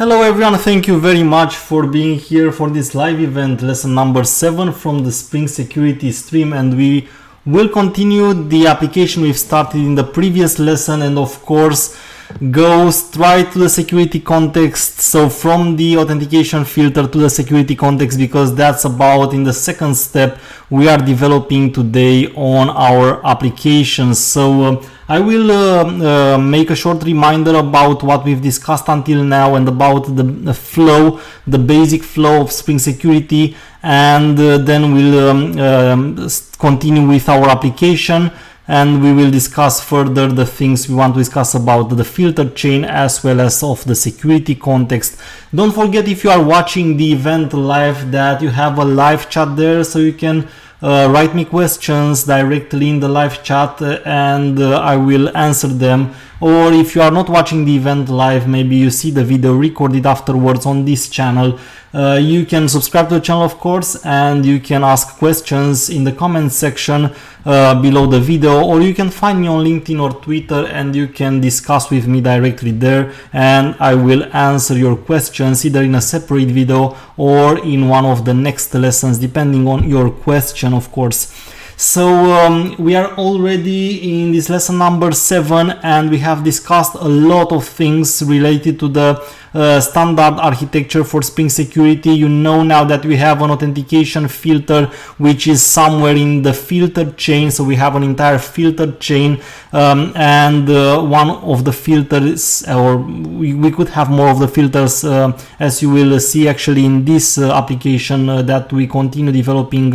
Hello everyone, thank you very much for being here for this live event, lesson number 7 from the Spring Security stream, and we will continue the application we've started in the previous lesson and of course go straight to the security context. So from the authentication filter to the security context, because that's about in the second step we are developing today on our applications. So I will make a short reminder about what we've discussed until now and about the flow, the basic flow of Spring Security, and then we'll continue with our application and we will discuss further the things we want to discuss about the filter chain as well as of the security context. Don't forget, if you are watching the event live, that you have a live chat there, so you can write me questions directly in the live chat and I will answer them. Or if you are not watching the event live, maybe you see the video recorded afterwards on this channel, you can subscribe to the channel of course, and you can ask questions in the comment section below the video, or you can find me on LinkedIn or Twitter and you can discuss with me directly there, and I will answer your questions either in a separate video or in one of the next lessons, depending on your question of course. So we are already in this lesson number 7 and we have discussed a lot of things related to the standard architecture for Spring Security. You know now that we have an authentication filter which is somewhere in the filter chain, so we have an entire filter chain, and one of the filters, or we could have more of the filters, as you will see actually in this application that we continue developing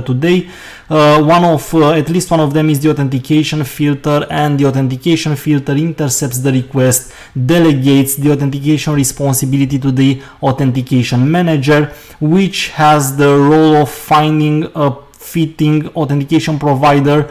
today. At least one of them is the authentication filter, and the authentication filter intercepts the request, delegates the authentication responsibility to the authentication manager, which has the role of finding a fitting authentication provider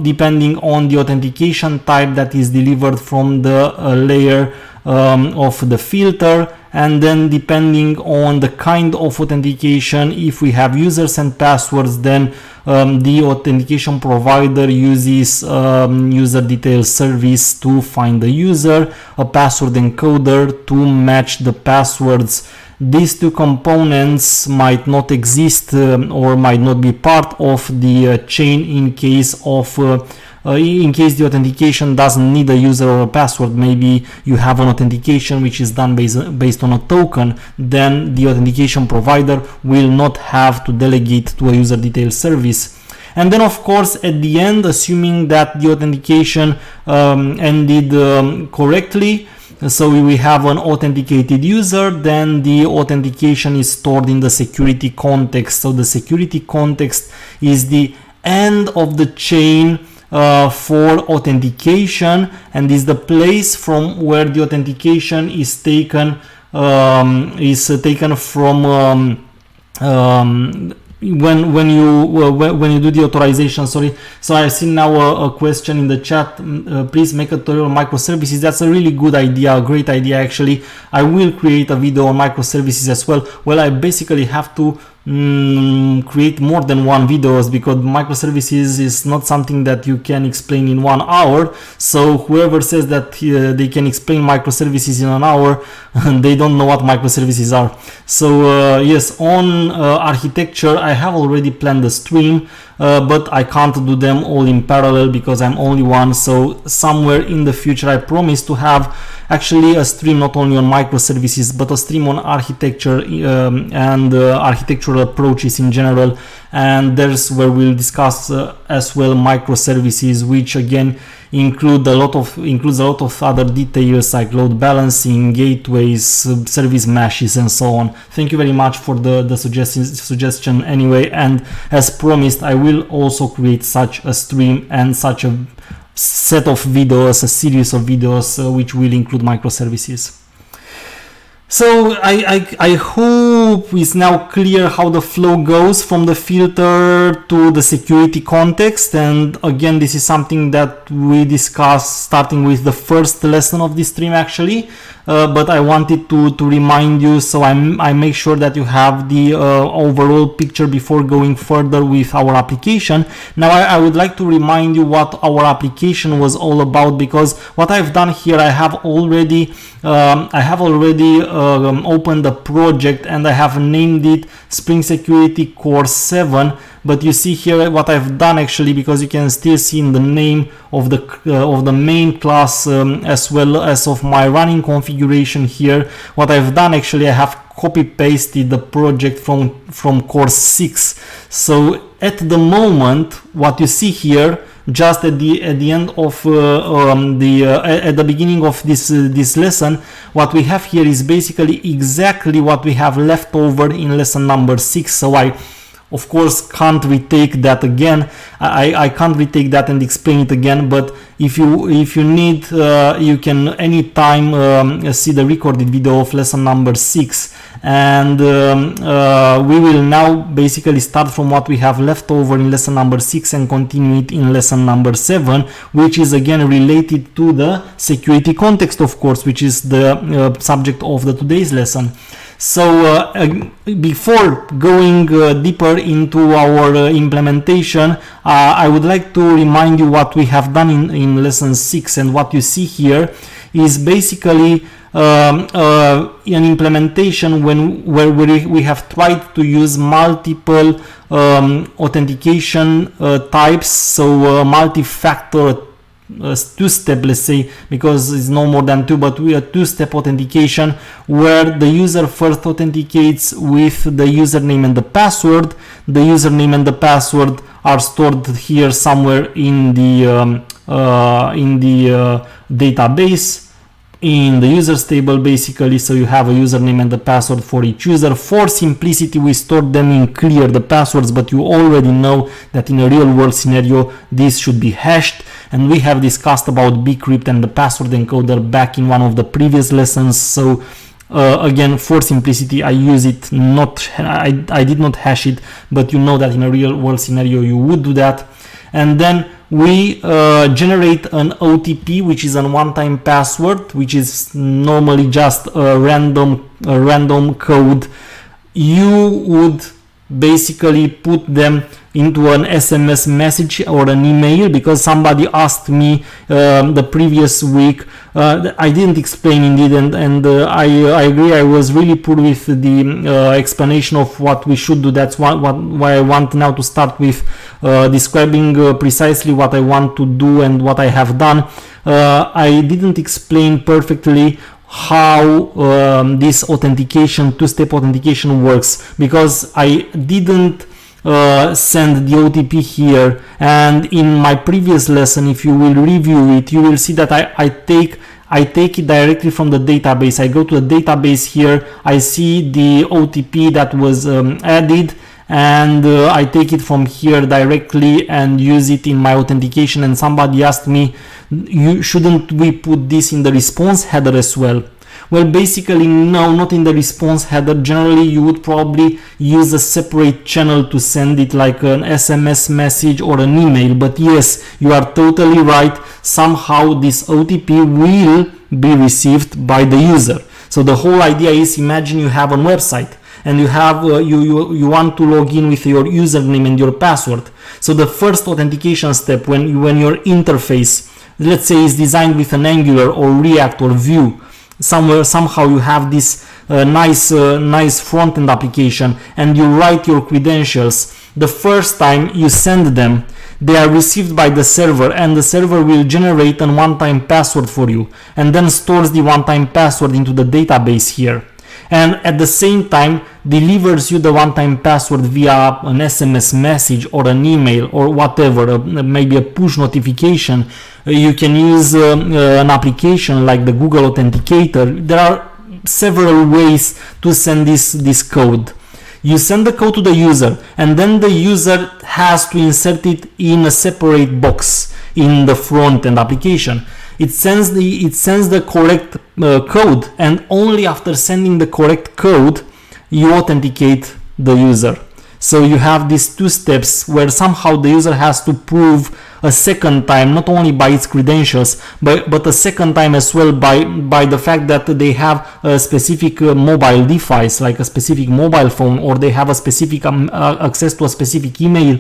depending on the authentication type that is delivered from the layer of the filter, and then depending on the kind of authentication, if we have users and passwords, then the authentication provider uses user detail service to find the user, a password encoder to match the passwords. These two components might not exist or might not be part of the chain in case the authentication doesn't need a user or a password. Maybe you have an authentication which is done based on a token, then the authentication provider will not have to delegate to a user detail service. And then of course at the end, assuming that the authentication ended correctly, so we have an authenticated user, then the authentication is stored in the security context. So the security context is the end of the chain for authentication, and is the place from where the authentication is taken from when you do the authorization. Sorry, so I've seen now a question in the chat, please make a tutorial on microservices. That's a really good idea, a great idea actually. I will create a video on microservices as well. Well, I basically have to create more than one videos, because microservices is not something that you can explain in 1 hour. So whoever says that they can explain microservices in an hour, they don't know what microservices are. So yes, on architecture I have already planned a stream, but I can't do them all in parallel because I'm only one. So somewhere in the future I promise to have actually a stream not only on microservices but a stream on architecture and architectural approaches in general, and there's where we'll discuss as well microservices, which again includes a lot of other details like load balancing, gateways, service meshes, and so on. Thank you very much for the suggestion anyway, and as promised I will also create such a stream and such a set of videos, a series of videos which will include microservices. So I hope it's now clear how the flow goes from the filter to the security context. And again, this is something that we discussed starting with the first lesson of this stream actually. But I wanted to remind you, so I make sure that you have the overall picture before going further with our application. Now I would like to remind you what our application was all about, because what I've done here, I have already opened the project and I have named it Spring Security Core 7. But you see here what I've done actually, because you can still see in the name of the main class as well as of my running configuration here. What I've done actually, I have copy pasted the project from Core 6. So at the moment, what you see here, just at the end of at the beginning of this lesson, what we have here is basically exactly what we have left over in lesson number 6. So I of course can't retake that again. I can't retake that and explain it again, but if you need, you can anytime see the recorded video of lesson number 6, and we will now basically start from what we have left over in lesson number 6 and continue it in lesson number 7, which is again related to the security context, of course, which is the subject of the today's lesson. So before going deeper into our implementation, I would like to remind you what we have done in lesson 6, and what you see here is basically an implementation where we have tried to use multiple authentication types, so multi-factor two-step, let's say, because it's no more than two, but we are two-step authentication, where the user first authenticates with the username and the password. The username and the password are stored here somewhere in the database, in the users table basically. So you have a username and the password for each user. For simplicity, we stored them in clear, the passwords, but you already know that in a real world scenario this should be hashed, and we have discussed about bcrypt and the password encoder back in one of the previous lessons. So again, for simplicity, I use it, I did not hash it, but you know that in a real world scenario you would do that. And then we generate an OTP, which is a one-time password, which is normally just a random code. You would basically put them into an SMS message or an email, because somebody asked me the previous week. I didn't explain indeed, and I agree, I was really poor with the explanation of what we should do. That's why I want now to start with describing precisely what I want to do and what I have done. I didn't explain perfectly how this authentication, two-step authentication works, because I didn't send the OTP here. And in my previous lesson, if you will review it, you will see that I take it directly from the database. I go to the database here, I see the OTP that was added, and I take it from here directly and use it in my authentication. And somebody asked me, shouldn't we put this in the response header as well? Well, basically no, not in the response header. Generally you would probably use a separate channel to send it, like an SMS message or an email. But yes, you are totally right, somehow this OTP will be received by the user. So the whole idea is, imagine you have a website and you have you want to log in with your username and your password. So the first authentication step, when your interface, let's say, is designed with an Angular or React or Vue, somehow you have this nice front-end application, and you write your credentials. The first time you send them, they are received by the server, and the server will generate a one-time password for you, and then stores the one-time password into the database here, and at the same time delivers you the one-time password via an SMS message or an email or whatever, maybe a push notification. You can use an application like the Google Authenticator. There are several ways to send this code. You send the code to the user, and then the user has to insert it in a separate box in the front-end application. it sends the correct code, and only after sending the correct code you authenticate the user. So you have these two steps where somehow the user has to prove a second time, not only by its credentials, but a second time as well by the fact that they have a specific mobile device, like a specific mobile phone, or they have a specific access to a specific email.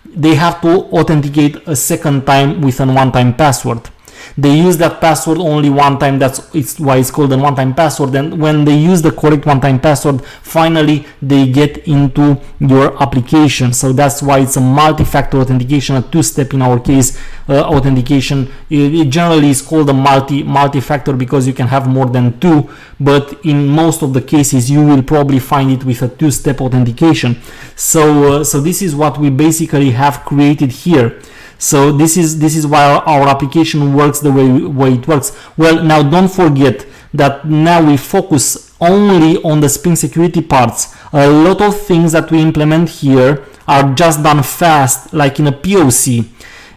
They have to authenticate a second time with a one-time password. They use that password only one time, that's why it's called a one-time password, and when they use the correct one-time password, finally they get into your application. So that's why it's a multi-factor authentication, a two-step in our case authentication. It generally is called a multi-factor because you can have more than two, but in most of the cases you will probably find it with a two-step authentication. So this is what we basically have created here. So this is why our application works the way it works. Well, now don't forget that now we focus only on the Spring Security parts. A lot of things that we implement here are just done fast, like in a POC,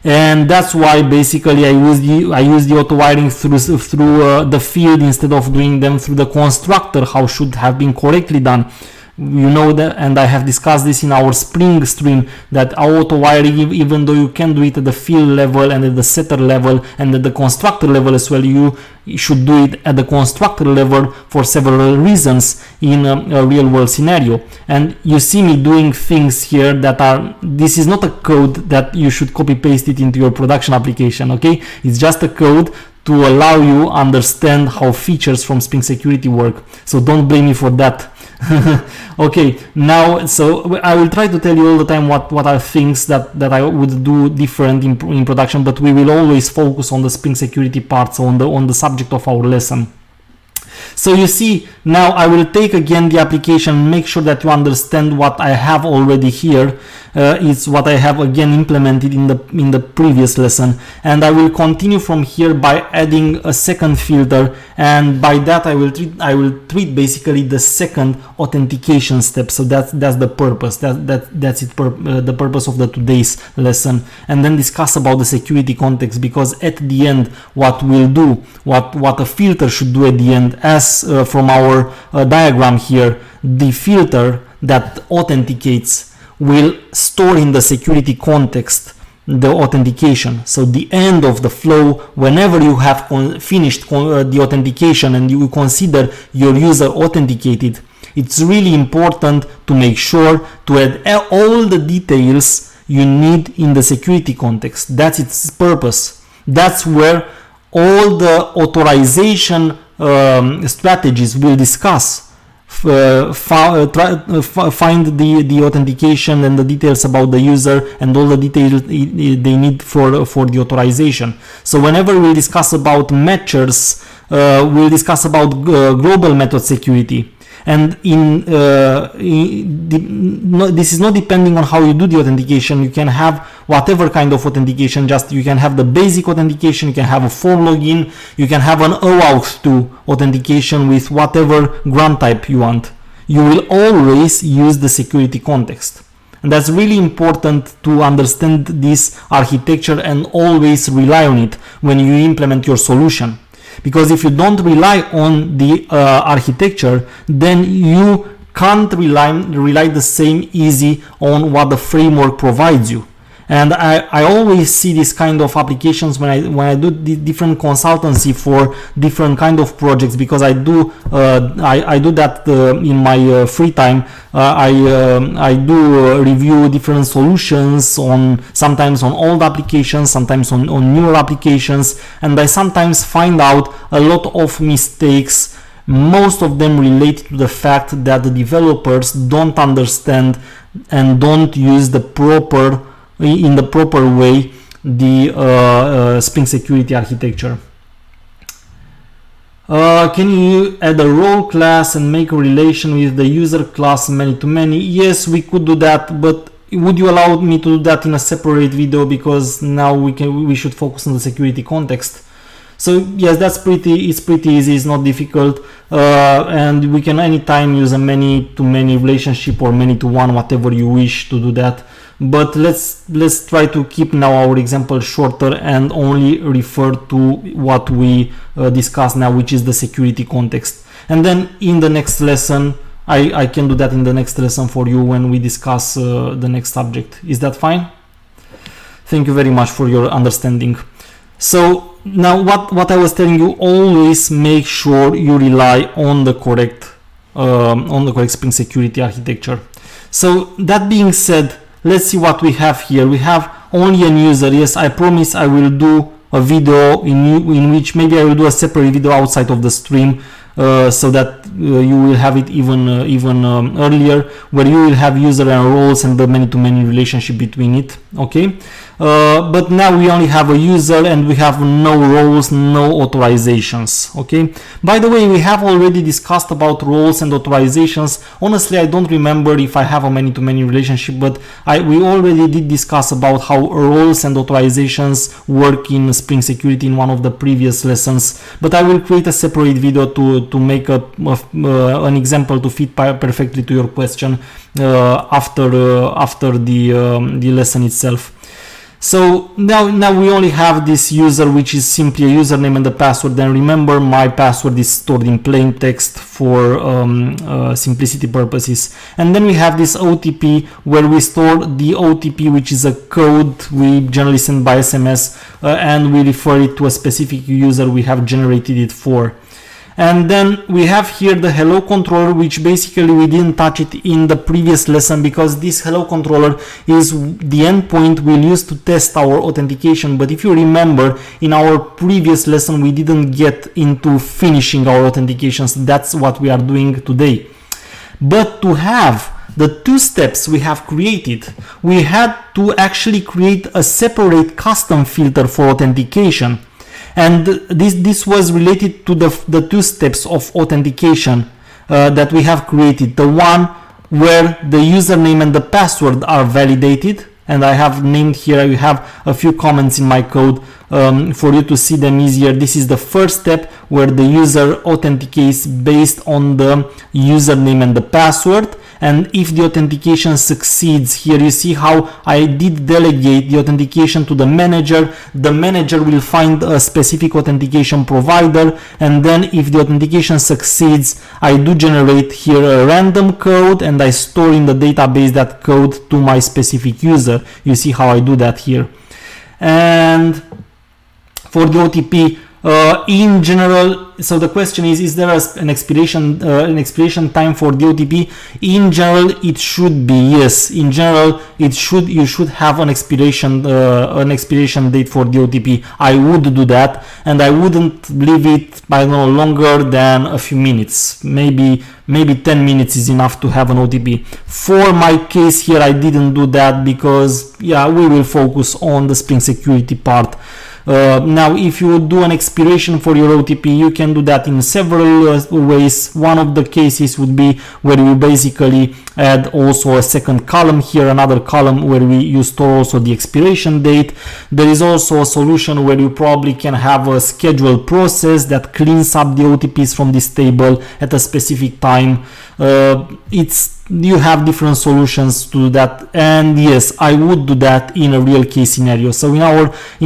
and that's why basically I use the auto wiring through the field instead of doing them through the constructor, how should have been correctly done. You know that, and I have discussed this in our Spring stream, that auto wiring, even though you can do it at the field level and at the setter level and at the constructor level as well, you should do it at the constructor level for several reasons in a real world scenario. And you see me doing things here that this is not a code that you should copy paste it into your production application, okay? It's just a code to allow you understand how features from Spring Security work. So don't blame me for that. Okay, now, so I will try to tell you all the time what are things that I would do different in production, but we will always focus on the Spring Security parts, on the subject of our lesson. So you see, now I will take again the application, make sure that you understand what I have already here. It's what I have again implemented in the previous lesson, and I will continue from here by adding a second filter, and by that I will treat basically the second authentication step. So that's the purpose. That's it. The purpose of the today's lesson, and then discuss about the security context, because at the end what we'll do, what a filter should do at the end, as from our diagram here, the filter that authenticates will store in the security context the authentication. So the end of the flow, whenever you have finished the authentication and you consider your user authenticated, it's really important to make sure to add all the details you need in the security context. That's its purpose. That's where all the authorization strategies we'll discuss. Find the authentication and the details about the user and all the details they need for the authorization. So whenever we discuss about matchers, we'll discuss about global method security. And this is not depending on how you do the authentication. You can have whatever kind of authentication. Just you can have the basic authentication, you can have a form login, you can have an OAuth 2 authentication with whatever grant type you want. You will always use the security context, and that's really important to understand this architecture and always rely on it when you implement your solution. Because if you don't rely on the architecture, then you can't rely the same easy on what the framework provides you. And I always see this kind of applications when I do the different consultancy for different kind of projects, because I do that in my free time. I do review different solutions sometimes on old applications, sometimes on newer applications, and I sometimes find out a lot of mistakes. Most of them relate to the fact that the developers don't understand and don't use in the proper way the Spring Security architecture. Can you add a role class and make a relation with the user class many-to-many? Yes, we could do that, but would you allow me to do that in a separate video, because now we should focus on the security context. So yes, it's pretty easy, it's not difficult, and we can anytime use a many-to-many relationship or many-to-one, whatever you wish to do that. But let's try to keep now our example shorter and only refer to what we discussed now, which is the security context. And then in the next lesson, I can do that in the next lesson for you when we discuss the next subject. Is that fine? Thank you very much for your understanding. So now what I was telling you, always make sure you rely on the correct Spring Security architecture. So that being said, let's see what we have here. We have only an user. Yes, I promise I will do a video in which maybe I will do a separate video outside of the stream, so that you will have it even earlier, where you will have user and roles and the many-to-many relationship between it. Okay, but now we only have a user and we have no roles, no authorizations. Okay, by the way, we have already discussed about roles and authorizations. Honestly, I don't remember if I have a many-to-many relationship, but we already did discuss about how roles and authorizations work in Spring Security in one of the previous lessons, but I will create a separate video to make an example to fit perfectly to your question after the lesson itself. So now we only have this user, which is simply a username and a password. And remember, my password is stored in plain text for simplicity purposes. And then we have this OTP, where we store the OTP, which is a code we generally send by SMS, and we refer it to a specific user we have generated it for. And then we have here the hello controller, which basically we didn't touch it in the previous lesson, because this hello controller is the endpoint we'll use to test our authentication. But if you remember, in our previous lesson we didn't get into finishing our authentications. That's what we are doing today. But to have the two steps we have created, we had to actually create a separate custom filter for authentication. And this was related to the two steps of authentication that we have created. The one where the username and the password are validated, and I have named here, you have a few comments in my code for you to see them easier. This is the first step, where the user authenticates based on the username and the password. And if the authentication succeeds, here you see how I did delegate the authentication to the manager. The manager will find a specific authentication provider, and then if the authentication succeeds, I do generate here a random code and I store in the database that code to my specific user. You see how I do that here. And for the OTP, in general, so the question is there an expiration time for the OTP? In general, it should be yes. In general, you should have an expiration date for the OTP. I would do that, and I wouldn't leave it, I don't know, longer than a few minutes. Maybe 10 minutes is enough to have an OTP. For my case here, I didn't do that because yeah, we will focus on the Spring Security part. Now, if you do an expiration for your OTP, you can do that in several ways. One of the cases would be where you basically add also a second column here, another column where you store also the expiration date. There is also a solution where you probably can have a scheduled process that cleans up the OTPs from this table at a specific time. You have different solutions to do that, and yes, I would do that in a real case scenario. So in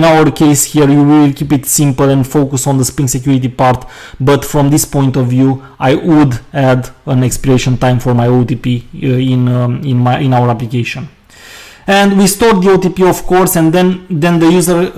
our case here, you will keep it simple and focus on the Spring Security part, but from this point of view, I would add an expiration time for my OTP in our application. And we store the OTP, of course, and then the user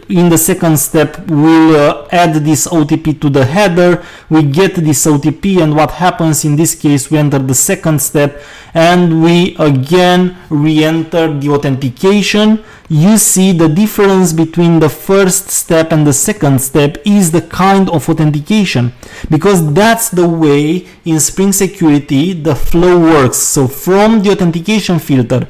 in the second step will add this OTP to the header. We get this OTP, and what happens in this case, we enter the second step and we again re-enter the authentication. You see the difference between the first step and the second step is the kind of authentication, because that's the way in Spring Security the flow works. So from the authentication filter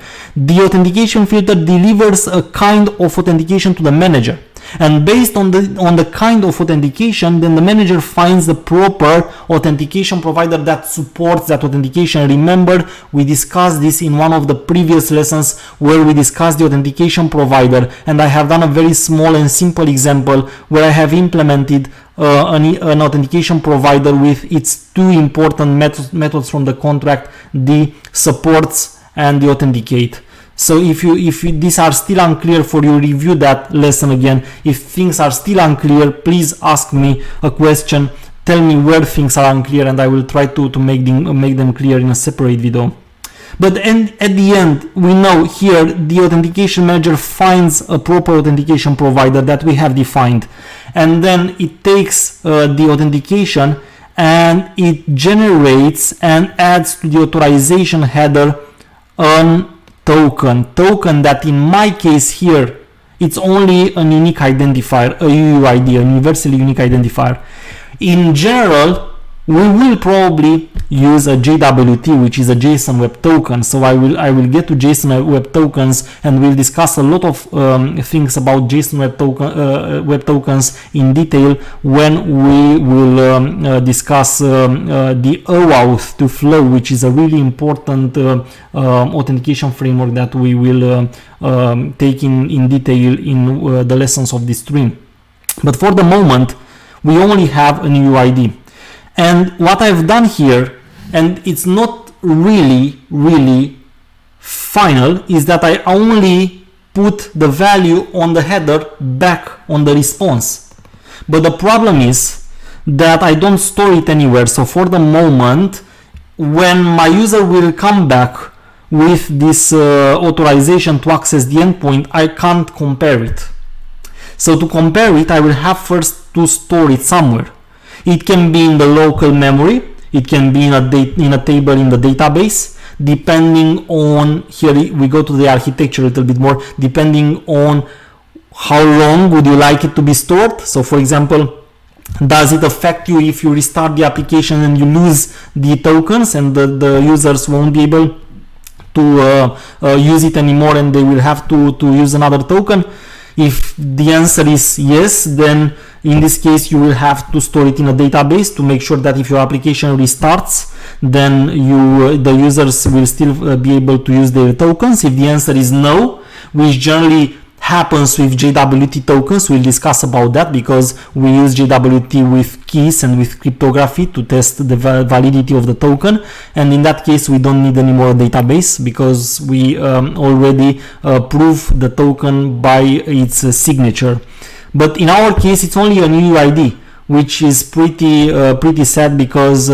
delivers a kind of authentication to the manager. And based on the kind of authentication, then the manager finds the proper authentication provider that supports that authentication. Remember, we discussed this in one of the previous lessons where we discussed the authentication provider, and I have done a very small and simple example where I have implemented an authentication provider with its two important methods from the contract, the supports and the authenticate. So if these are still unclear for you, review that lesson again. If things are still unclear, please ask me a question, tell me where things are unclear, and I will try to make them clear in a separate video. But at the end, we know here the authentication manager finds a proper authentication provider that we have defined, and then it takes the authentication and it generates and adds to the authorization header an token that in my case here it's only a unique identifier, a UUID, a universally unique identifier. In general, we will probably use a JWT, which is a JSON Web Token. So I will get to JSON Web Tokens, and we'll discuss a lot of things about JSON Web Tokens in detail when we will discuss the OAuth to flow, which is a really important authentication framework that we will take in detail in the lessons of this stream. But for the moment, we only have an UUID. And what I've done here, and it's not really final, is that I only put the value on the header back on the response. But the problem is that I don't store it anywhere. So for the moment, when my user will come back with this authorization to access the endpoint, I can't compare it. So to compare it, I will have first to store it somewhere. It can be in the local memory, it can be in a table in the database, depending on, here we go to the architecture a little bit more, depending on how long would you like it to be stored. So for example, does it affect you if you restart the application and you lose the tokens and the users won't be able to use it anymore and they will have to use another token? If the answer is yes, then in this case you will have to store it in a database to make sure that if your application restarts, then the users will still be able to use their tokens. If the answer is no, which generally happens with JWT tokens, we'll discuss about that because we use JWT with keys and with cryptography to test the validity of the token, and in that case we don't need any more database because we already prove the token by its signature. But in our case it's only an UUID, which is pretty sad because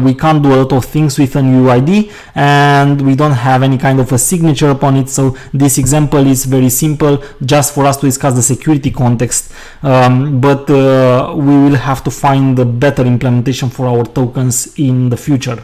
we can't do a lot of things with an UUID and we don't have any kind of a signature upon it. So this example is very simple, just for us to discuss the security context, but we will have to find a better implementation for our tokens in the future.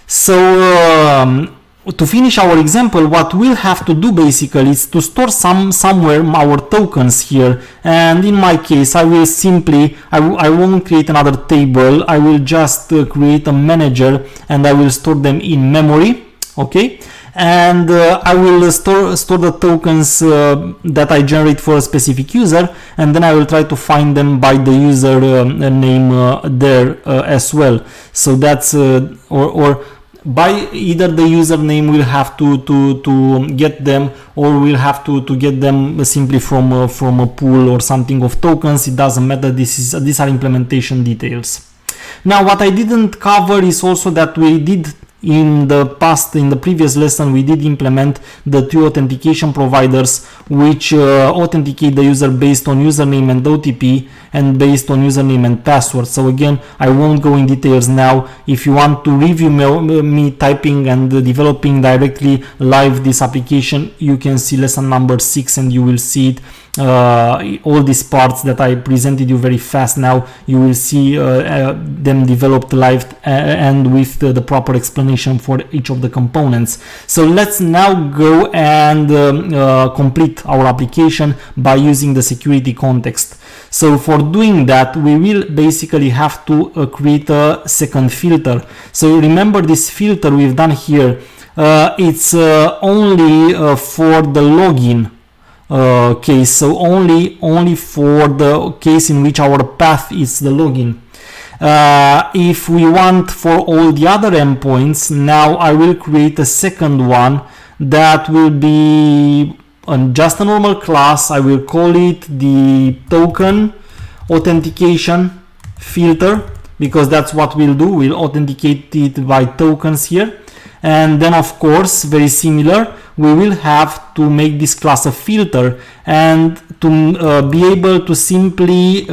So to finish our example, what we'll have to do basically is to store somewhere our tokens here, and in my case I will simply, I won't create another table, I will just create a manager and I will store them in memory, okay, and I will store the tokens that I generate for a specific user, and then I will try to find them by the user name there as well. So that's or by either the username we'll have to get them, or we'll have to get them simply from a pool or something of tokens. It doesn't matter. These are implementation details. Now what I didn't cover is also that we did in the past, in the previous lesson, we did implement the two authentication providers which authenticate the user based on username and OTP and based on username and password. So again, I won't go in details now. If you want to review me typing and developing directly live this application, you can see lesson number 6 and you will see it. All these parts that I presented you very fast now, you will see them developed live and with the proper explanation for each of the components. So let's now go and complete our application by using the security context. So for doing that, we will basically have to create a second filter. So remember this filter we've done here, it's only for the login. case, so only for the case in which our path is the login. If we want for all the other endpoints, now I will create a second one that will be just a normal class. I will call it the token authentication filter, because that's what we'll do. We'll authenticate it by tokens here. And then of course, very similar, we will have to make this class a filter, and to be able to simply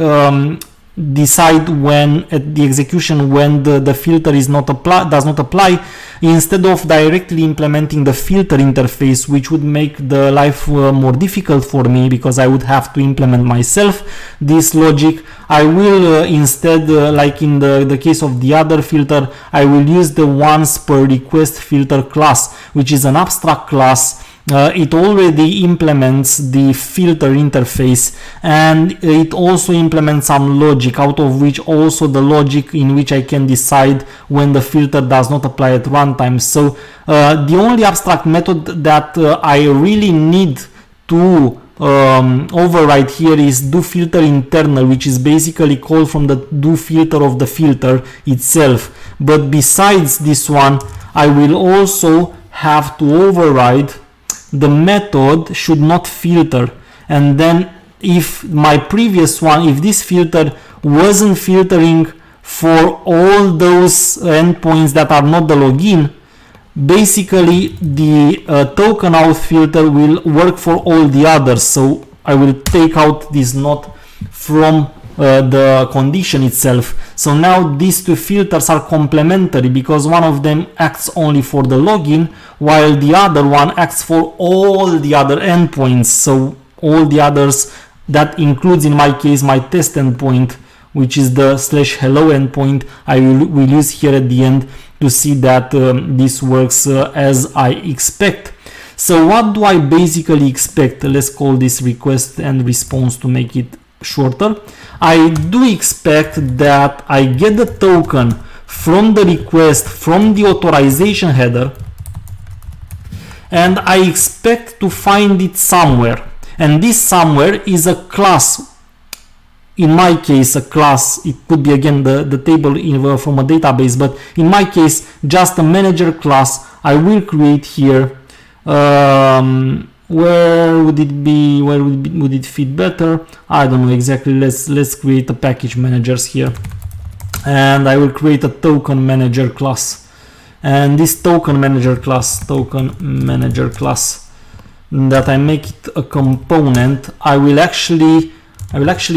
decide when at the execution when the filter is not does not apply, instead of directly implementing the filter interface, which would make the life more difficult for me because I would have to implement myself this logic. I will instead, like in the case of the other filter, I will use the once per request filter class, which is an abstract class. It already implements the filter interface, and it also implements some logic, out of which also the logic in which I can decide when the filter does not apply at runtime. So the only abstract method that I really need to override here is do filter internal, which is basically called from the do filter of the filter itself. But besides this one, I will also have to override the method should not filter. And then if my previous one, if this filter wasn't filtering for all those endpoints that are not the login, basically the token auth filter will work for all the others. So I will take out this not from the condition itself. So now these two filters are complementary, because one of them acts only for the login, while the other one acts for all the other endpoints. So all the others, that includes in my case my test endpoint, which is the /hello endpoint, I will use here at the end to see that this works as I expect. So what do I basically expect? Let's call this request and response to make it shorter. I do expect that I get the token from the request from the authorization header, and I expect to find it somewhere, and this somewhere is a class. In my case, a class, it could be again the table from a database, but in my case just a manager class I will create here. Where would it be? Where would it fit better? I don't know exactly. Let's create a package managers here, and I will create a token manager class. And this token manager class that I make it a component, I will actually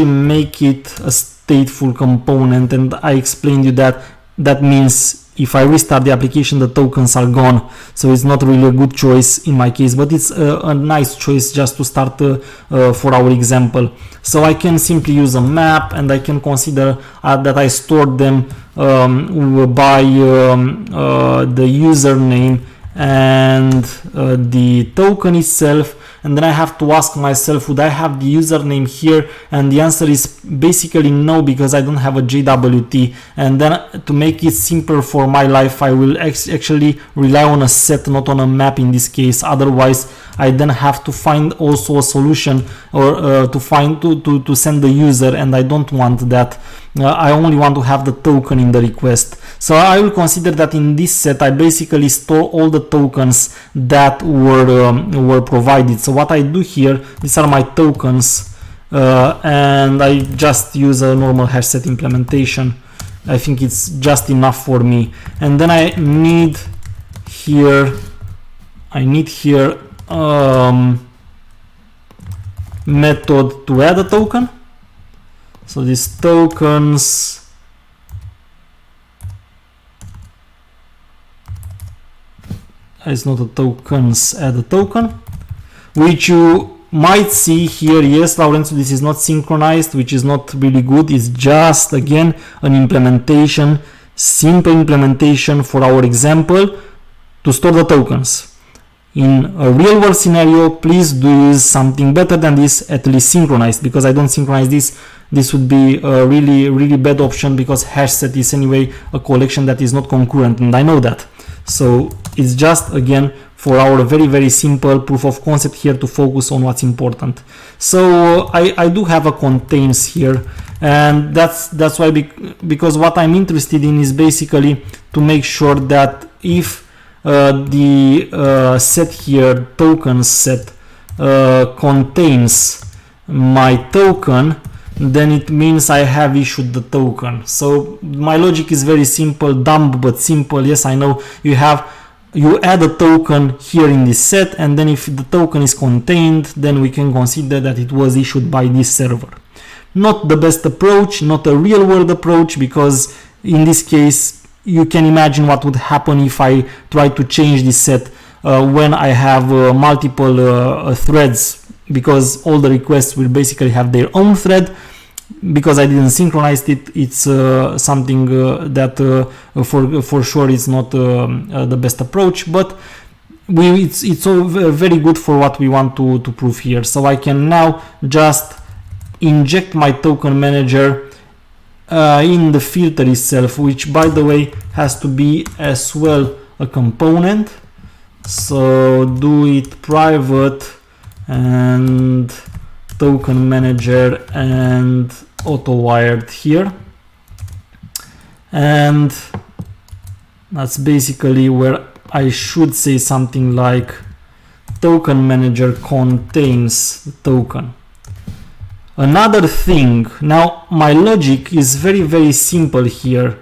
make it a stateful component, and I explained you that means if I restart the application, the tokens are gone. So it's not really a good choice in my case, but it's a nice choice just to start for our example. So I can simply use a map, and I can consider that I stored them by the username and the token itself. And then I have to ask myself, would I have the username here? And the answer is basically no, because I don't have a JWT. And then to make it simpler for my life, I will actually rely on a set, not on a map in this case. Otherwise I then have to find also a solution, or to send the user, and I don't want that. I only want to have the token in the request. So I will consider that in this set I basically store all the tokens that were provided. So what I do here, these are my tokens, and I just use a normal hash set implementation. I think it's just enough for me. And then I need here method to add a token. So these tokens, it's not a tokens, add a token, which you might see here. Yes, Laurenzo, this is not synchronized, which is not really good. It's just again an implementation, simple implementation for our example to store the tokens. In a real world scenario, please do use something better than this, at least synchronized, because I don't synchronize this. This would be a really bad option, because hash set is anyway a collection that is not concurrent, and I know that. So it's just again for our very simple proof of concept here to focus on what's important. So I do have a contains here, and that's why, because what I'm interested in is basically to make sure that if the set here, token set, contains my token, then it means I have issued the token. So my logic is very simple, dumb but simple. Yes, I know you add a token here in this set, and then if the token is contained, then we can consider that it was issued by this server. Not the best approach, not a real world approach, because in this case you can imagine what would happen if I try to change this set when I have multiple threads, because all the requests will basically have their own thread. Because I didn't synchronize it, it's something that for sure is not the best approach, but it's all very good for what we want to prove here. So I can now just inject my token manager in the filter itself, which by the way has to be as well a component. So do it private and token manager and auto wired here, and that's basically where I should say something like token manager contains the token. Another thing, now my logic is very simple here,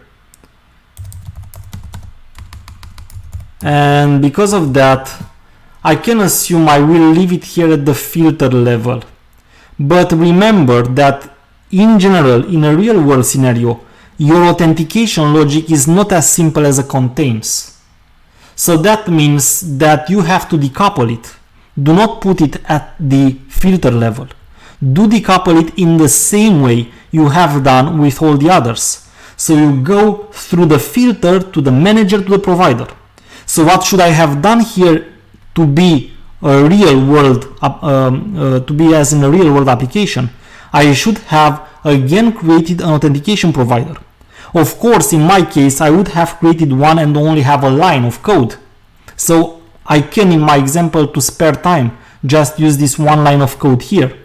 and because of that I can assume I will leave it here at the filter level. But remember that in general, in a real world scenario, your authentication logic is not as simple as it contains. So that means that you have to decouple it. Do not put it at the filter level. Do decouple it in the same way you have done with all the others. So you go through the filter to the manager to the provider. So what should I have done here to be a real world, to be as in a real world application? I should have again created an authentication provider. Of course, in my case, I would have created one and only have a line of code. So I can, in my example, to spare time, just use this one line of code here.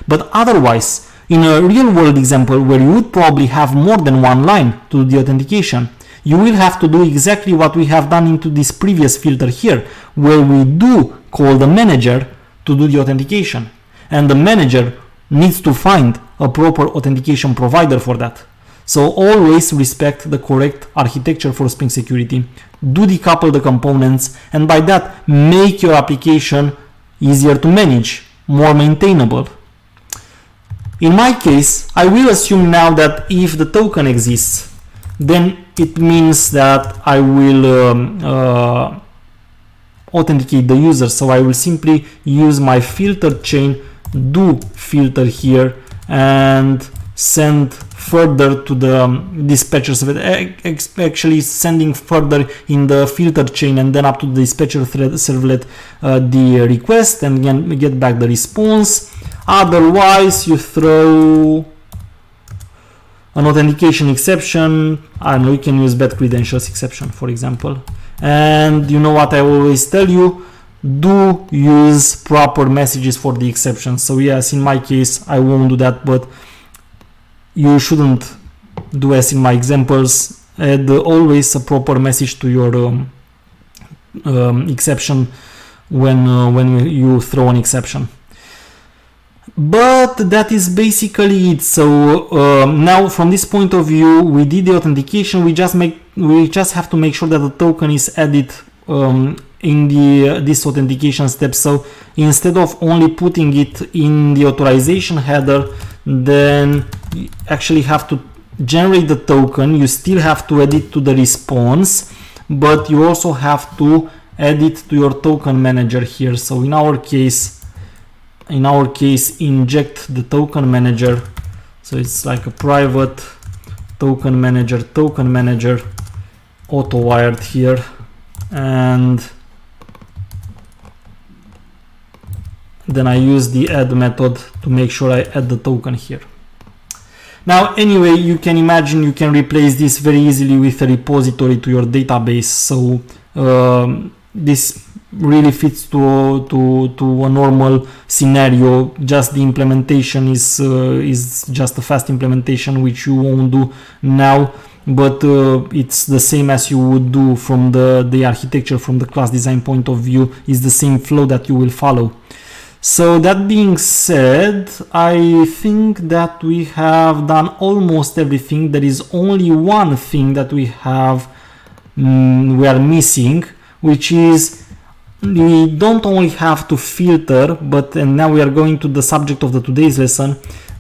But otherwise, in a real world example where you would probably have more than one line to do the authentication, you will have to do exactly what we have done into this previous filter here, where we do call the manager to do the authentication, and the manager needs to find a proper authentication provider for that. So always respect the correct architecture for Spring Security. Do decouple the components, and by that make your application easier to manage, more maintainable. In my case, I will assume now that if the token exists, then it means that I will authenticate the user. So I will simply use my filter chain, do filter here, and send further to the dispatcher servlet, actually sending further in the filter chain and then up to the dispatcher servlet the request, and again get back the response. Otherwise you throw an authentication exception. I don't know, you can use bad credentials exception, for example. And you know what I always tell you, do use proper messages for the exceptions. So yes, in my case I won't do that, but you shouldn't do as in my examples. Add always a proper message to your exception when you throw an exception. But that is basically it. So now from this point of view, we did the authentication. We just have to make sure that the token is added in this authentication step. So instead of only putting it in the authorization header, then you actually have to generate the token. You still have to add it to the response, but you also have to add it to your token manager here. So in our case, inject the token manager. So it's like a private token manager, auto wired here, and then I use the add method to make sure I add the token here. Now anyway, you can imagine you can replace this very easily with a repository to your database. So this really fits to a normal scenario. Just the implementation is just a fast implementation, which you won't do now, but it's the same as you would do from the architecture, from the class design point of view. Is the same flow that you will follow. So that being said, I think that we have done almost everything. There is only one thing that we are missing, which is we don't only have to filter, but and now we are going to the subject of today's lesson.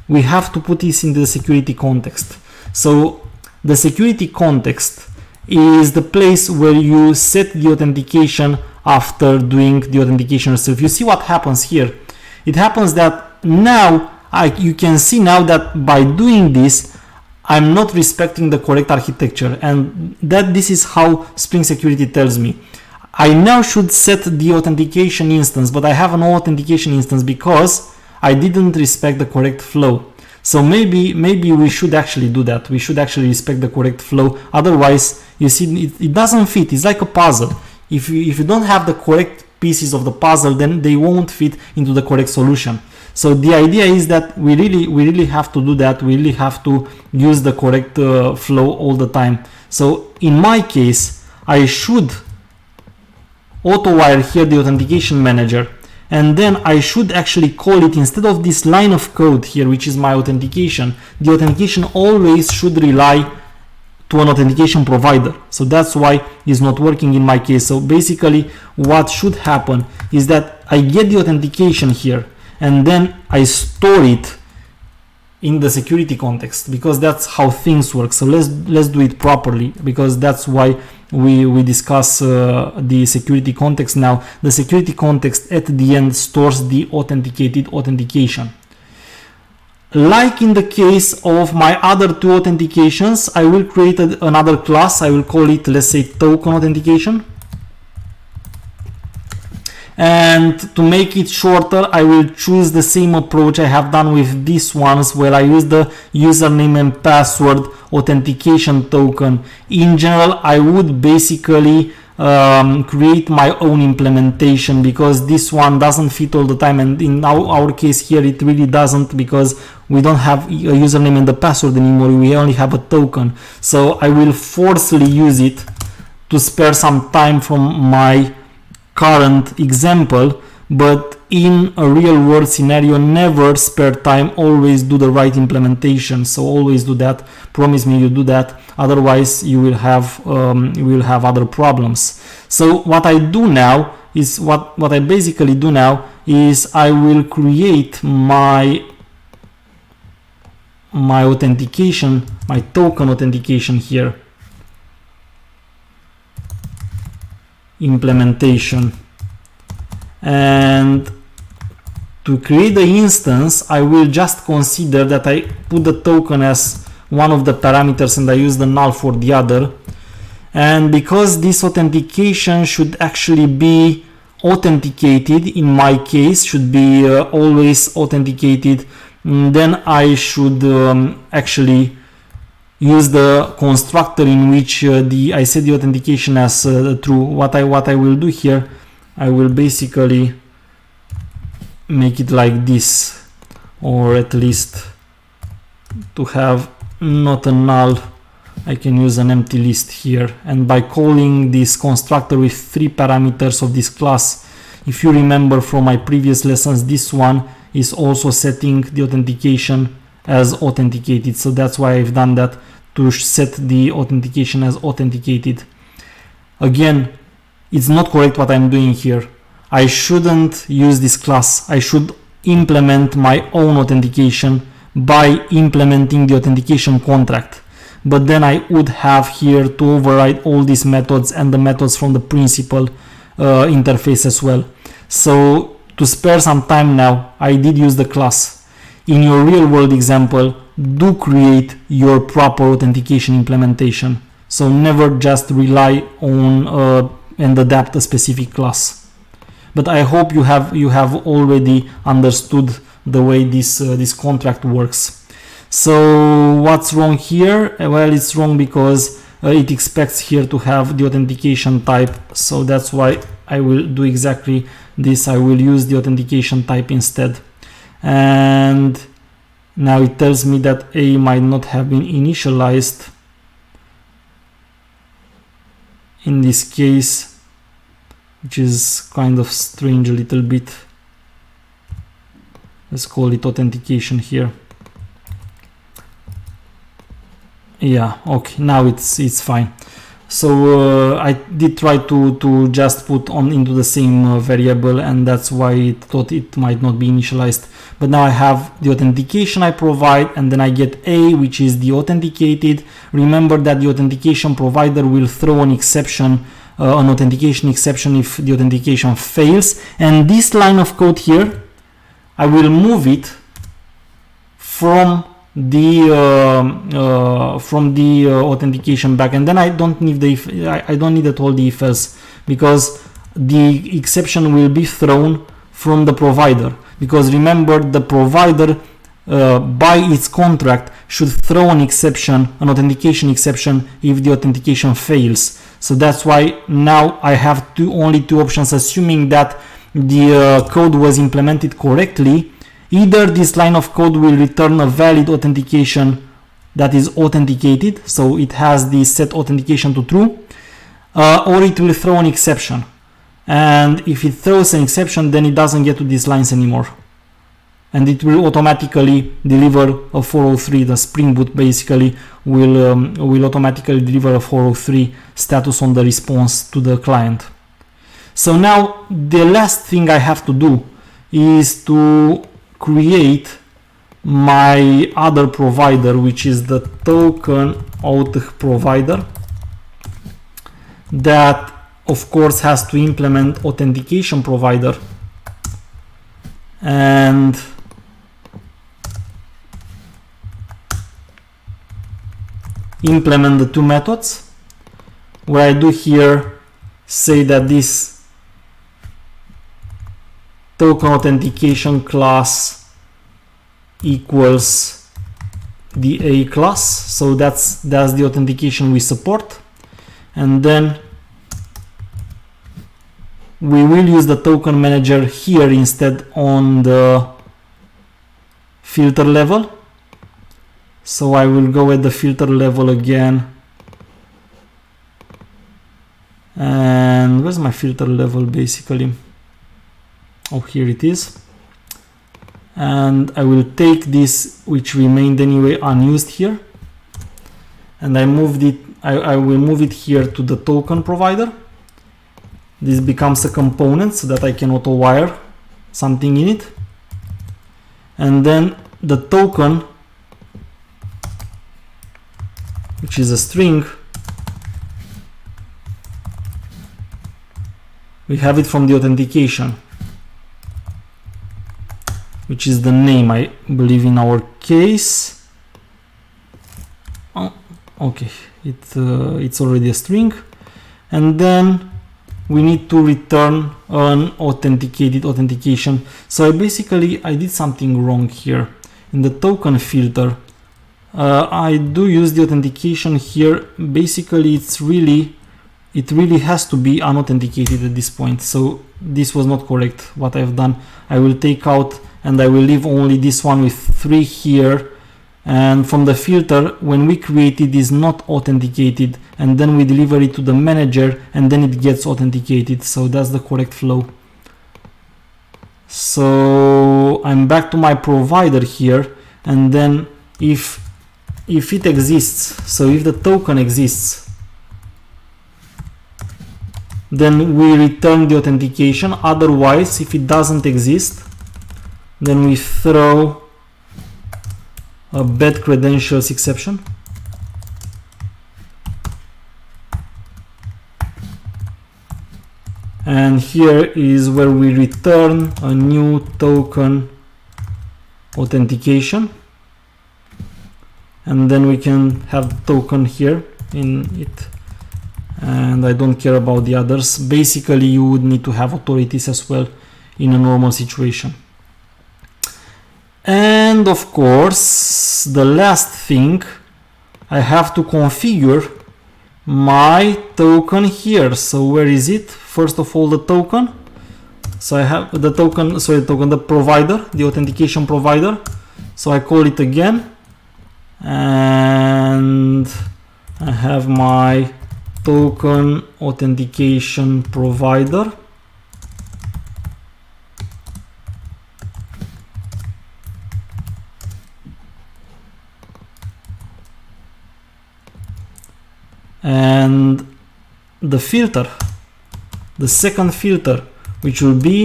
We have to put this into the security context. So the security context is the place where you set the authentication after doing the authentication yourself. You see what happens here? It happens that now you can see now that by doing this, I'm not respecting the correct architecture, and that this is how Spring Security tells me. I now should set the authentication instance, but I have no authentication instance because I didn't respect the correct flow. So maybe we should actually do that. We should actually respect the correct flow. Otherwise, you see, it doesn't fit. It's like a puzzle. If you don't have the correct pieces of the puzzle, then they won't fit into the correct solution. So the idea is that we really have to do that. We really have to use the correct flow all the time. So in my case, I should auto-wire here the authentication manager, and then I should actually call it, instead of this line of code here, which is my authentication, the authentication always should rely to an authentication provider. So that's why it's not working in my case. So basically what should happen is that I get the authentication here, and then I store it in the security context, because that's how things work. So let's do it properly, because that's why we discuss the security context now. The security context at the end stores the authenticated authentication. Like in the case of my other two authentications, I will create another class. I will call it, let's say, token authentication. And to make it shorter, I will choose the same approach I have done with these ones, where I use the username and password authentication token. In general, I would basically create my own implementation, because this one doesn't fit all the time, and in our case here it really doesn't, because we don't have a username and the password anymore. We only have a token. So I will forcefully use it to spare some time from my current example, but in a real world scenario, never spare time, always do the right implementation. So always do that. Promise me you do that, otherwise you will have other problems. So what I do now is what I basically do now is I will create my authentication, my token authentication here, implementation, and to create the instance I will just consider that I put the token as one of the parameters and I use the null for the other. And because this authentication should actually be authenticated, in my case should be always authenticated, then I should actually use the constructor in which I set the authentication as true. What I will do here, I will basically make it like this, or at least to have not a null, I can use an empty list here. And by calling this constructor with 3 parameters of this class, if you remember from my previous lessons, this one is also setting the authentication as authenticated. So that's why I've done that, to set the authentication as authenticated. Again, it's not correct what I'm doing here. I shouldn't use this class. I should implement my own authentication by implementing the authentication contract. But then I would have here to override all these methods and the methods from the principal interface as well. So to spare some time now, I did use the class. In your real world example, do create your proper authentication implementation. So never just rely on and adapt a specific class. But I hope you have already understood the way this contract works. So what's wrong here? Well, it's wrong because it expects here to have the authentication type. So that's why I will do exactly this. I will use the authentication type instead. And now it tells me that A might not have been initialized. In this case, which is kind of strange a little bit. Let's call it authentication here. Yeah, okay, now it's fine. So I did try to just put on into the same variable, and that's why it thought it might not be initialized. But now I have the authentication I provide, and then I get A, which is the authenticated. Remember that the authentication provider will throw an exception, an authentication exception if the authentication fails. And this line of code here, I will move it from the authentication back, and then I don't need I don't need at all the if else, because the exception will be thrown from the provider. Because remember, the provider by its contract should throw an exception, an authentication exception, if the authentication fails. So that's why now I have only two options, assuming that the code was implemented correctly. Either this line of code will return a valid authentication that is authenticated, so it has the set authentication to true, or it will throw an exception. And if it throws an exception, then it doesn't get to these lines anymore, and it will automatically deliver a 403. The Spring Boot basically will automatically deliver a 403 status on the response to the client. So now the last thing I have to do is to create my other provider, which is the token auth provider, that of course has to implement authentication provider and implement the two methods. What I do here, say that this token authentication class equals the A class, so that's the authentication we support, and then we will use the token manager here instead on the filter level. So I will go at the filter level again, and where's my filter level basically? Oh, here it is. And I will take this, which remained anyway unused here, and I moved it. I will move it here to the token provider. This becomes a component so that I can auto wire something in it, and then the token, which is a string, we have it from the authentication, which is the name, I believe, in our case. Oh, okay, it's already a string, and then we need to return an authenticated authentication. So I did something wrong here in the token filter. I do use the authentication here. Basically, it really has to be unauthenticated at this point. So this was not correct. What I've done, I will take out, and I will leave only this one with 3 here. And from the filter, when we create it, is not authenticated, and then we deliver it to the manager, and then it gets authenticated. So that's the correct flow. So I'm back to my provider here, and then if it exists, so if the token exists, then we return the authentication. Otherwise, if it doesn't exist, then we throw a bad credentials exception. And here is where we return a new token authentication, and then we can have the token here in it, and I don't care about the others. Basically, you would need to have authorities as well in a normal situation. And of course, the last thing, I have to configure my token here. So where is it? first of all the token. So I have the token, sorry, the provider, the authentication provider. So I call it again, and I have my token authentication provider. And the filter, the second filter, which will be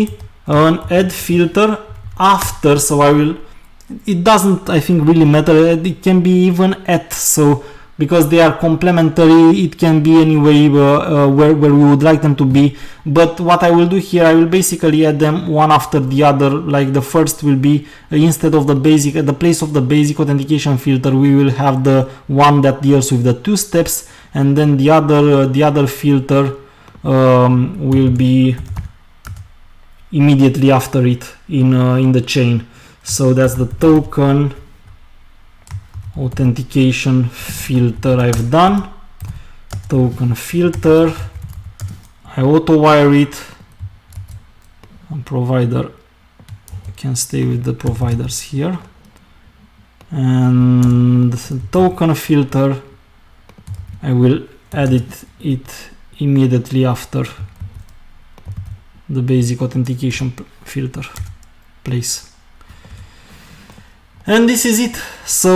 an add filter after, so I will, it doesn't, I think, really matter, it can be even at, so because they are complementary, it can be anyway where we would like them to be. But what I will do here, I will basically add them one after the other. Like the first will be, instead of the basic, at the place of the basic authentication filter, we will have the one that deals with the 2 steps, and then the other filter will be immediately after it in the chain. So that's the token authentication filter I've done. Token filter, I auto wire it, and provider can stay with the providers here, and the token filter I will edit it immediately after the basic authentication filter place. And this is it. So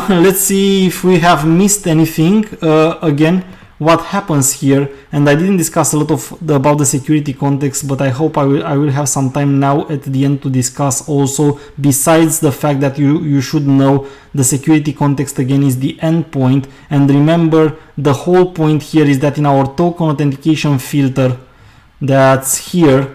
let's see if we have missed anything. Again, what happens here, and I didn't discuss a lot about the security context, but I hope I will have some time now at the end to discuss also, besides the fact that you should know the security context again is the endpoint. And remember, the whole point here is that in our token authentication filter that's here,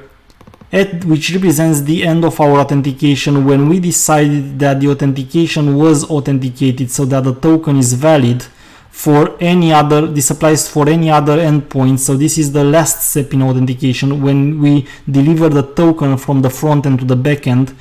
which represents the end of our authentication, when we decided that the authentication was authenticated, so that the token is valid for any other, this applies for any other endpoint. So this is the last step in authentication. When we deliver the token from the front end to the back end,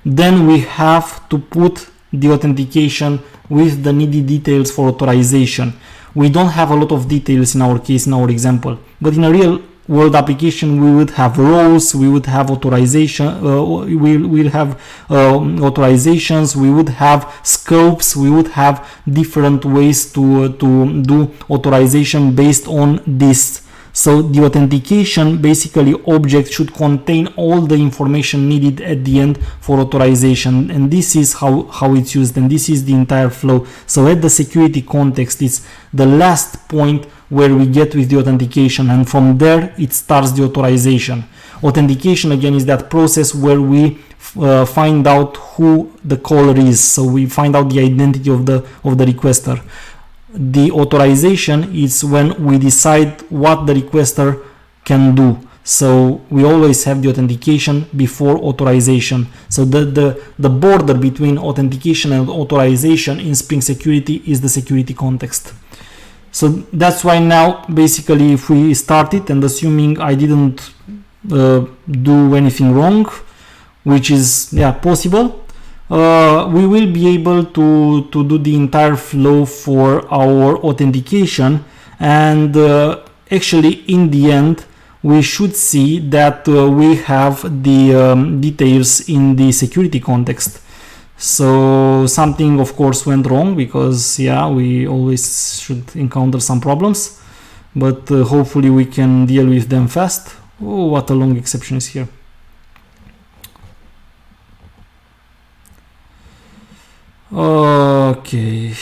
then we have to put the authentication with the needed details for authorization. We don't have a lot of details in our case, in our example, but in a real world application we would have roles, we would have authorization, we'll have authorizations, we would have scopes, we would have different ways to do authorization based on this. So the authentication basically object should contain all the information needed at the end for authorization, and this is how it's used, and this is the entire flow. So at the security context, it's the last point where we get with the authentication, and from there it starts the authorization. Authentication again is that process where we find out who the caller is, so we find out the identity of the requester. The authorization is when we decide what the requester can do. So we always have the authentication before authorization. So the border between authentication and authorization in Spring Security is the security context. So that's why now basically if we start it, and assuming I didn't do anything wrong, which is possible, we will be able to do the entire flow for our authentication, and actually in the end we should see that we have the details in the security context. So something of course went wrong, because we always should encounter some problems, but hopefully we can deal with them fast. Oh, what a long exception is here. Okay.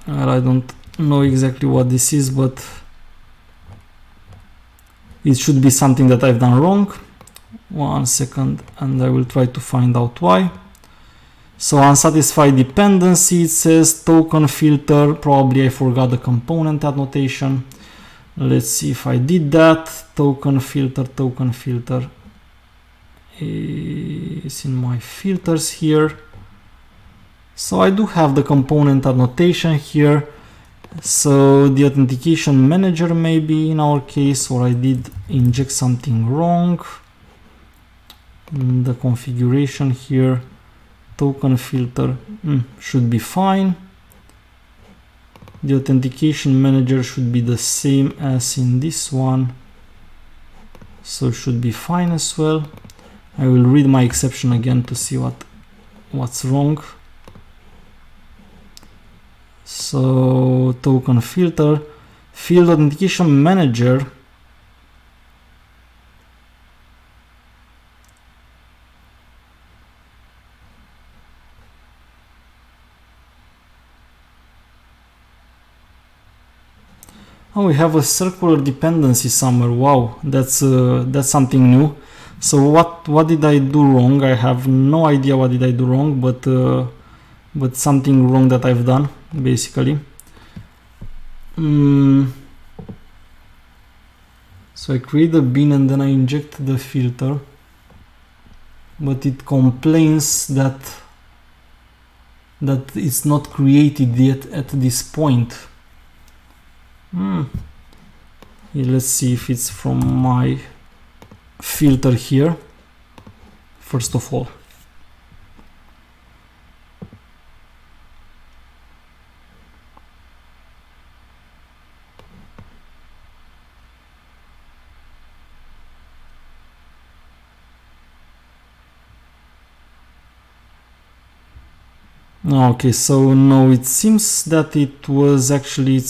Well, I don't know exactly what this is, but it should be something that I've done wrong. 1 second, and I will try to find out why. So unsatisfied dependency, it says token filter. Probably I forgot the component annotation. Let's see if I did that. Token filter is in my filters here. So I do have the component annotation here. So the authentication manager maybe in our case, or I did inject something wrong. The configuration here, token filter should be fine. The authentication manager should be the same as in this one, so it should be fine as well. I will read my exception again to see what's wrong. So token filter, field authentication manager. Oh, we have a circular dependency somewhere. Wow, that's something new. So what did I do wrong? I have no idea what did I do wrong, but something wrong that I've done basically. So I create a bin and then I inject the filter, but it complains that it's not created yet at this point. Let's see if it's from my filter here first of all. Okay, so no, it seems that it was actually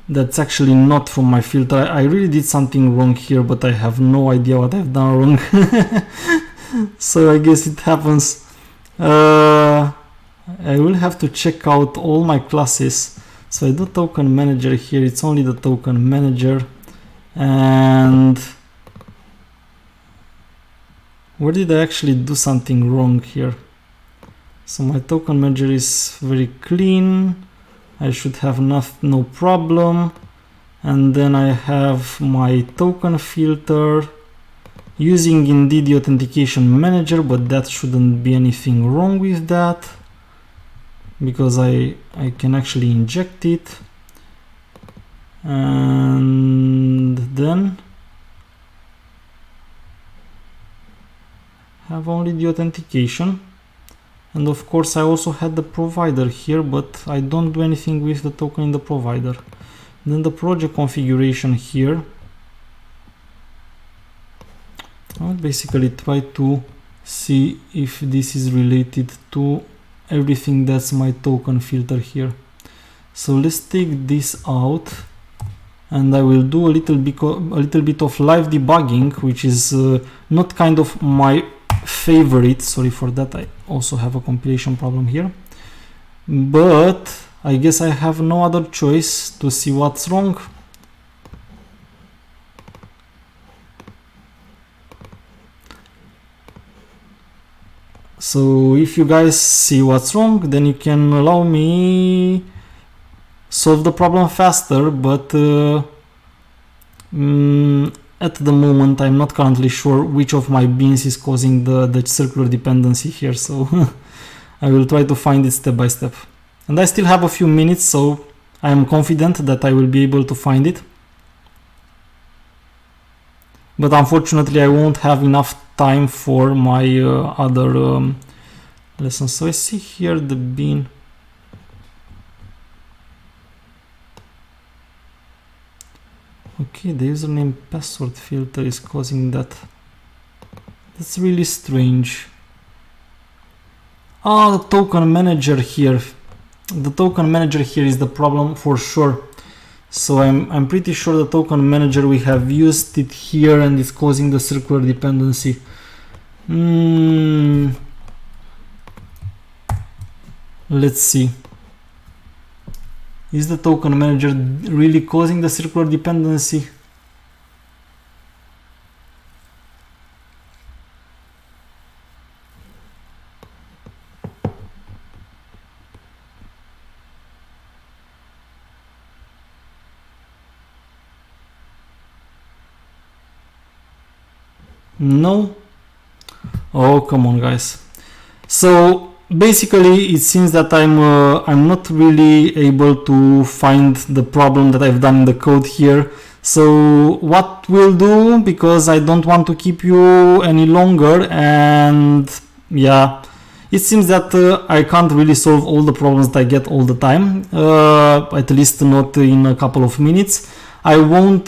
that's actually not from my filter. I really did something wrong here, but I have no idea what I've done wrong. So I guess it happens. I will have to check out all my classes. So I do token manager here, it's only the token manager. And where did I actually do something wrong here? So my token manager is very clean. I should have no problem. And then I have my token filter using indeed the authentication manager, but that shouldn't be anything wrong with that because I can actually inject it. And then have only the authentication. And of course I also had the provider here, but I don't do anything with the token in the provider. Then the project configuration here. I'll basically try to see if this is related to everything that's my token filter here. So let's take this out and I will do a little bit of live debugging, which is not kind of my favorite. Sorry for that, I also have a compilation problem here, but I guess I have no other choice to see what's wrong. So if you guys see what's wrong, then you can allow me solve the problem faster, but at the moment I'm not currently sure which of my bins is causing the circular dependency here, so I will try to find it step by step. And I still have a few minutes, so I am confident that I will be able to find it. But unfortunately I won't have enough time for my other lessons. So I see here the bin. Okay, the username password filter is causing that. That's really strange. Ah, the token manager here. The token manager here is the problem for sure. So I'm pretty sure the token manager, we have used it here and it's causing the circular dependency. Let's see. Is the token manager really causing the circular dependency? No? Oh, come on, guys. So basically it seems that I'm not really able to find the problem that I've done in the code here. So what we'll do, because I don't want to keep you any longer, and yeah, it seems that I can't really solve all the problems that I get all the time, at least not in a couple of minutes. I won't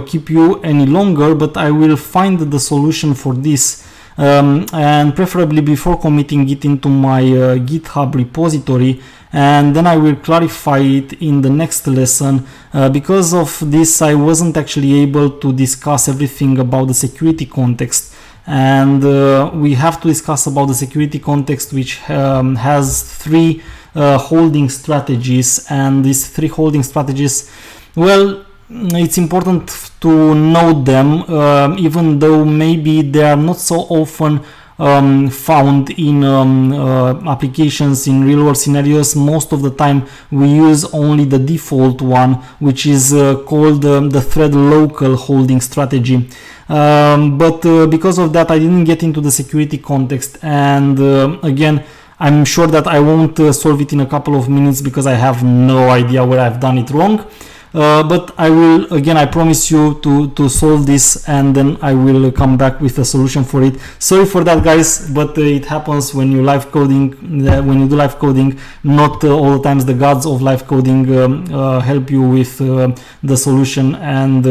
keep you any longer, but I will find the solution for this, and preferably before committing it into my GitHub repository, and then I will clarify it in the next lesson. Because of this, I wasn't actually able to discuss everything about the security context, and we have to discuss about the security context, which has three holding strategies, and these three holding strategies, well, it's important to know them, even though maybe they are not so often found in applications in real world scenarios. Most of the time we use only the default one, which is called the thread local holding strategy. But because of that, I didn't get into the security context, and again, I'm sure that I won't solve it in a couple of minutes because I have no idea where I've done it wrong. But I will, again, I promise you to solve this, and then I will come back with a solution for it. Sorry for that, guys, but it happens when you live coding. When you do live coding, not all the times the gods of live coding help you with the solution, and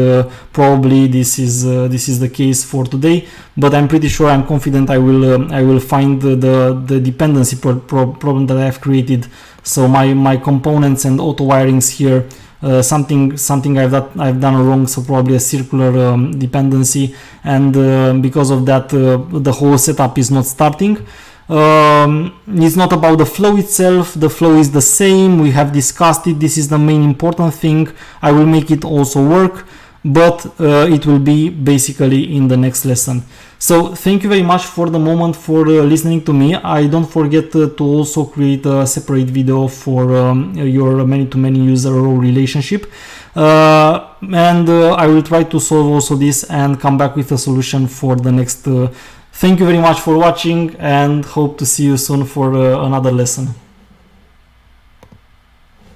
probably this is the case for today. But I'm pretty sure, I'm confident I will find the dependency problem that I have created. So my components and auto wirings here. Something I've done wrong, so probably a circular dependency, and because of that the whole setup is not starting. It's not about the flow itself, the flow is the same, we have discussed it, this is the main important thing. I will make it also work, but it will be basically in the next lesson. So thank you very much for the moment for listening to me. I don't forget to also create a separate video for your many-to-many user role relationship, and I will try to solve also this and come back with a solution for the next. Thank you very much for watching, and hope to see you soon for another lesson.